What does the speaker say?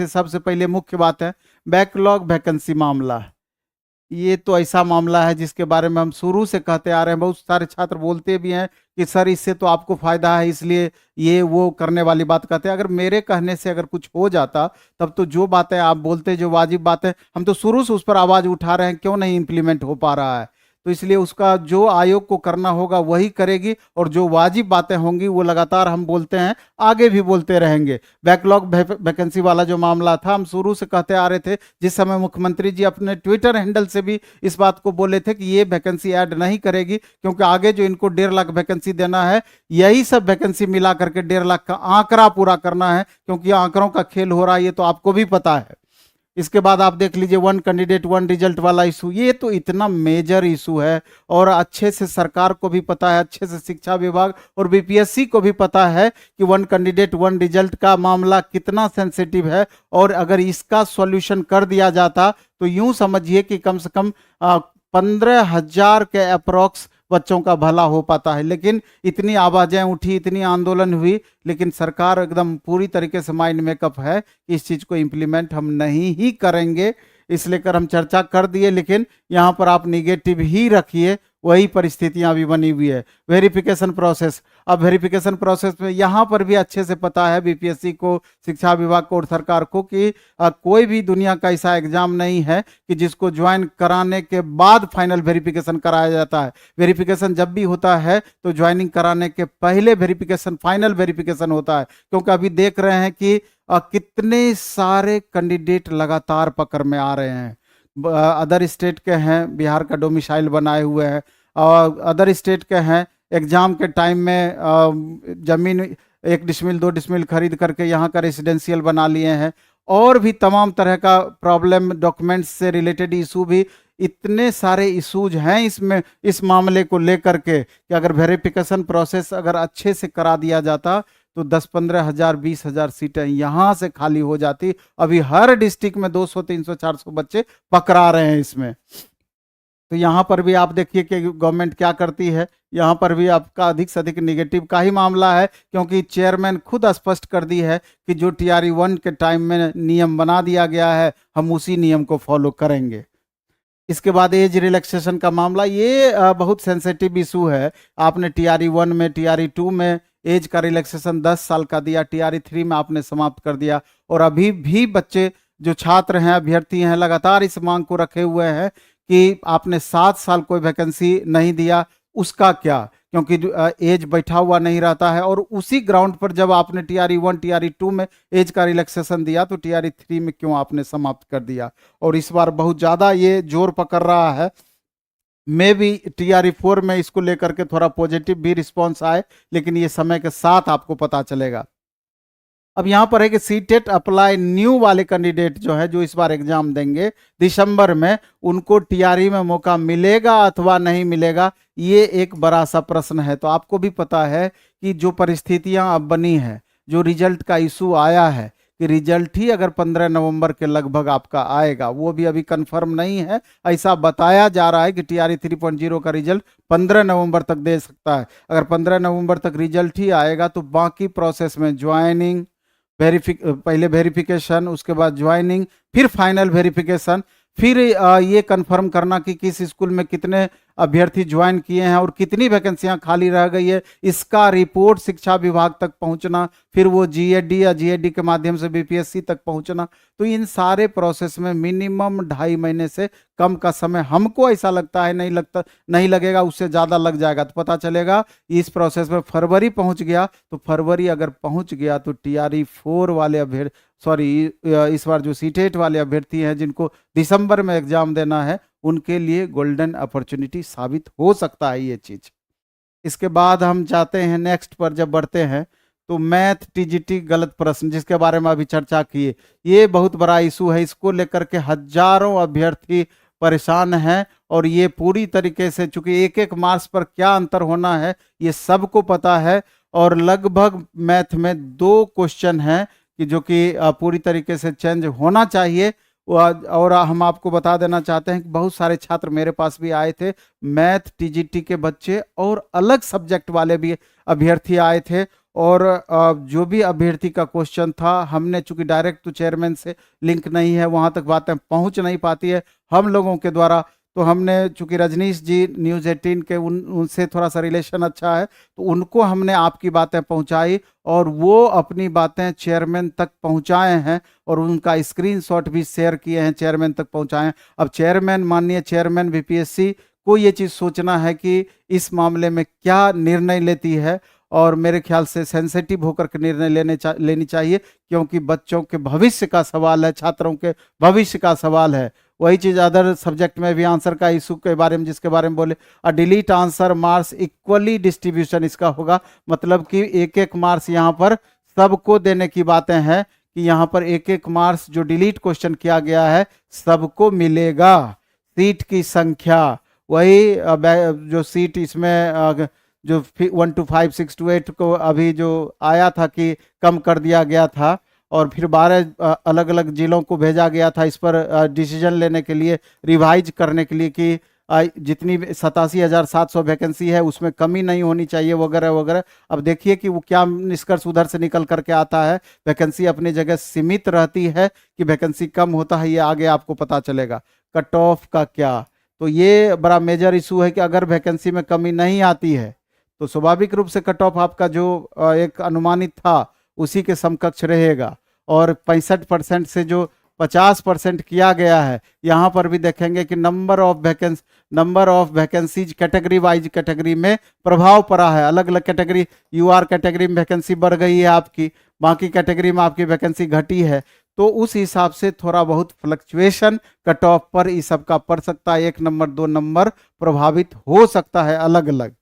सबसे पहले मुख्य बात है बैकलॉग वैकेंसी मामला। ये तो ऐसा मामला है जिसके बारे में हम शुरू से कहते आ रहे हैं। बहुत सारे छात्र बोलते भी हैं कि सर इससे तो आपको फायदा है, इसलिए ये वो करने वाली बात कहते हैं। अगर मेरे कहने से अगर कुछ हो जाता तब तो जो बातें आप बोलते, जो वाजिब बातें, हम तो शुरू से उस पर आवाज उठा रहे हैं, क्यों नहीं इम्प्लीमेंट हो पा रहा है। तो इसलिए उसका जो आयोग को करना होगा वही करेगी, और जो वाजिब बातें होंगी वो लगातार हम बोलते हैं, आगे भी बोलते रहेंगे। बैकलॉग वैकेंसी वाला जो मामला था, हम शुरू से कहते आ रहे थे। जिस समय मुख्यमंत्री जी अपने ट्विटर हैंडल से भी इस बात को बोले थे कि ये वैकेंसी ऐड नहीं करेगी, क्योंकि आगे जो इनको 1.5 लाख वैकेंसी देना है, यही सब वैकेंसी मिला करके 1.5 लाख का आंकड़ा पूरा करना है, क्योंकि आंकड़ों का खेल हो रहा है, ये तो आपको भी पता है। इसके बाद आप देख लीजिए 1 कैंडिडेट 1 रिजल्ट वाला इशू, ये तो इतना मेजर इशू है, और अच्छे से सरकार को भी पता है, अच्छे से शिक्षा विभाग और बीपीएससी को भी पता है कि 1 कैंडिडेट 1 रिजल्ट का मामला कितना सेंसिटिव है। और अगर इसका सॉल्यूशन कर दिया जाता तो यूं समझिए कि कम से कम 15,000 के अप्रोक्स बच्चों का भला हो पाता है। लेकिन इतनी आवाजें उठी, इतनी आंदोलन हुई, लेकिन सरकार एकदम पूरी तरीके से माइंड मेकअप है कि इस चीज को इम्प्लीमेंट हम नहीं ही करेंगे। इसलिए हम चर्चा कर दिए, लेकिन यहाँ पर आप निगेटिव ही रखिए, वही परिस्थितियां अभी बनी हुई है। वेरिफिकेशन प्रोसेस, अब वेरिफिकेशन प्रोसेस में यहाँ पर भी अच्छे से पता है बीपीएससी को, शिक्षा विभाग को और सरकार को कि कोई भी दुनिया का ऐसा एग्जाम नहीं है कि जिसको ज्वाइन कराने के बाद फाइनल वेरिफिकेशन कराया जाता है। वेरिफिकेशन जब भी होता है तो ज्वाइनिंग कराने के पहले वेरिफिकेशन, फाइनल वेरिफिकेशन होता है। क्योंकि अभी देख रहे हैं कि कितने सारे कैंडिडेट लगातार पकड़ में आ रहे हैं। अदर स्टेट के हैं, बिहार का डोमिसाइल बनाए हुए हैं, और अदर स्टेट के हैं, एग्जाम के टाइम में जमीन 1 डिसमिल 2 डिसमिल खरीद करके यहाँ का रेसिडेंशियल बना लिए हैं। और भी तमाम तरह का प्रॉब्लम, डॉक्यूमेंट्स से रिलेटेड इशू भी, इतने सारे इश्यूज हैं इसमें, इस मामले को लेकर के कि अगर वेरिफिकेशन प्रोसेस अगर अच्छे से करा दिया जाता तो 10-15 हजार 20 हजार सीटें यहाँ से खाली हो जाती। अभी हर डिस्ट्रिक्ट में 200 300 400 बच्चे पकड़ा रहे हैं इसमें। तो यहाँ पर भी आप देखिए कि गवर्नमेंट क्या करती है। यहाँ पर भी आपका अधिक से अधिक निगेटिव का ही मामला है, क्योंकि चेयरमैन खुद स्पष्ट कर दी है कि जो TRE 1 के टाइम में नियम बना दिया गया है, हम उसी नियम को फॉलो करेंगे। इसके बाद एज रिलैक्सेशन का मामला, ये बहुत सेंसिटिव इशू है। आपने TRE 1 में, TRE 2 में एज का रिलैक्सेशन 10 साल का दिया, TRE 3 में आपने समाप्त कर दिया, और अभी भी बच्चे जो छात्र हैं, अभ्यर्थी हैं, लगातार इस मांग को रखे हुए हैं कि आपने 7 साल कोई वैकेंसी नहीं दिया, उसका क्या? क्योंकि एज बैठा हुआ नहीं रहता है। और उसी ग्राउंड पर जब आपने TRE 1 TRE 2 में एज का रिलैक्सेशन दिया तो TRE 3 में क्यों आपने समाप्त कर दिया? और इस बार बहुत ज़्यादा ये जोर पकड़ रहा है। मे भी TRE 4 में इसको लेकर के थोड़ा पॉजिटिव भी रिस्पॉन्स आए, लेकिन ये समय के साथ आपको पता चलेगा। अब यहाँ पर है कि सीटेट अप्लाई न्यू वाले कैंडिडेट जो है, जो इस बार एग्जाम देंगे दिसंबर में, उनको TRE में मौका मिलेगा अथवा नहीं मिलेगा, ये एक बड़ा सा प्रश्न है। तो आपको भी पता है कि जो परिस्थितियां अब बनी है, जो रिजल्ट का इशू आया है कि रिजल्ट ही अगर 15 नवंबर के लगभग आपका आएगा, वो भी अभी कंफर्म नहीं है। ऐसा बताया जा रहा है कि TRE 3.0 का रिजल्ट 15 नवंबर तक दे सकता है। अगर 15 नवंबर तक रिजल्ट ही आएगा तो बाकी प्रोसेस में ज्वाइनिंग, पहले वेरिफिकेशन, उसके बाद ज्वाइनिंग, फिर फाइनल वेरिफिकेशन, फिर ये कंफर्म करना कि किस स्कूल में कितने अभ्यर्थी ज्वाइन किए हैं और कितनी वैकेंसियां खाली रह गई है, इसका रिपोर्ट शिक्षा विभाग तक पहुंचना, फिर वो GAD या GAD के माध्यम से BPSC तक पहुंचना। तो इन सारे प्रोसेस में मिनिमम 2.5 महीने से कम का समय, हमको ऐसा लगता है, नहीं लगेगा, उससे ज़्यादा लग जाएगा। तो पता चलेगा इस प्रोसेस में फरवरी पहुंच गया, तो फरवरी अगर पहुंच गया तो TRE 4 वाले इस बार जो सीटेट वाले अभ्यर्थी हैं जिनको दिसंबर में एग्जाम देना है, उनके लिए गोल्डन अपॉर्चुनिटी साबित हो सकता है ये चीज। इसके बाद हम जाते हैं नेक्स्ट पर, जब बढ़ते हैं तो मैथ TGT गलत प्रश्न, जिसके बारे में अभी चर्चा की, ये बहुत बड़ा इशू है। इसको लेकर के हजारों अभ्यर्थी परेशान हैं, और ये पूरी तरीके से, चूंकि एक एक मार्क्स पर क्या अंतर होना है ये सबको पता है, और लगभग मैथ में 2 क्वेश्चन हैं कि जो कि पूरी तरीके से चेंज होना चाहिए। और हम आपको बता देना चाहते हैं कि बहुत सारे छात्र मेरे पास भी आए थे, मैथ TGT के बच्चे और अलग सब्जेक्ट वाले भी अभ्यर्थी आए थे, और जो भी अभ्यर्थी का क्वेश्चन था, हमने चूंकि डायरेक्ट तो चेयरमैन से लिंक नहीं है, वहां तक बातें पहुंच नहीं पाती है हम लोगों के द्वारा, तो हमने चूंकि रजनीश जी न्यूज़ 18 के उनसे थोड़ा सा रिलेशन अच्छा है, तो उनको हमने आपकी बातें पहुंचाई और वो अपनी बातें चेयरमैन तक पहुंचाए हैं और उनका स्क्रीनशॉट भी शेयर किए हैं, चेयरमैन तक पहुंचाए हैं। अब चेयरमैन, माननीय चेयरमैन बीपीएससी को ये चीज़ सोचना है कि इस मामले में क्या निर्णय लेती है, और मेरे ख्याल से सेंसिटिव होकर के निर्णय लेनी चाहिए, क्योंकि बच्चों के भविष्य का सवाल है, छात्रों के भविष्य का सवाल है। वही चीज़ अदर सब्जेक्ट में भी आंसर का इशू के बारे में, जिसके बारे में बोले, delete answer marks equally distribution इसका होगा, मतलब कि एक एक मार्क्स यहाँ पर सबको देने की बातें हैं, कि यहाँ पर एक एक मार्क्स जो डिलीट क्वेश्चन किया गया है सबको मिलेगा। सीट की संख्या, वही जो सीट इसमें जो 1 to 5, 6 to 8 को अभी जो आया था कि कम कर दिया गया था, और फिर 12 अलग अलग जिलों को भेजा गया था इस पर डिसीजन लेने के लिए, रिवाइज करने के लिए, कि जितनी 87,700 वैकेंसी है उसमें कमी नहीं होनी चाहिए वगैरह वगैरह। अब देखिए कि वो क्या निष्कर्ष उधर से निकल करके आता है। वैकेंसी अपनी जगह सीमित रहती है कि वैकेंसी कम होता है, ये आगे आपको पता चलेगा। कट ऑफ का क्या, तो ये बड़ा मेजर इशू है कि अगर वैकेंसी में कमी नहीं आती है तो स्वाभाविक रूप से कट ऑफ आपका जो एक अनुमानित था उसी के समकक्ष रहेगा, और 65% से जो 50% किया गया है, यहाँ पर भी देखेंगे कि number of vacancies category wise category में प्रभाव पड़ा है। अलग अलग कैटेगरी, यूआर कैटेगरी में वैकेंसी बढ़ गई है आपकी, बाकी कैटेगरी में आपकी वैकेंसी घटी है, तो उस हिसाब से थोड़ा बहुत फ्लक्चुएशन कट ऑफ पर इस सब का पड़ सकता है। 1 नंबर 2 नंबर प्रभावित हो सकता है अलग अलग।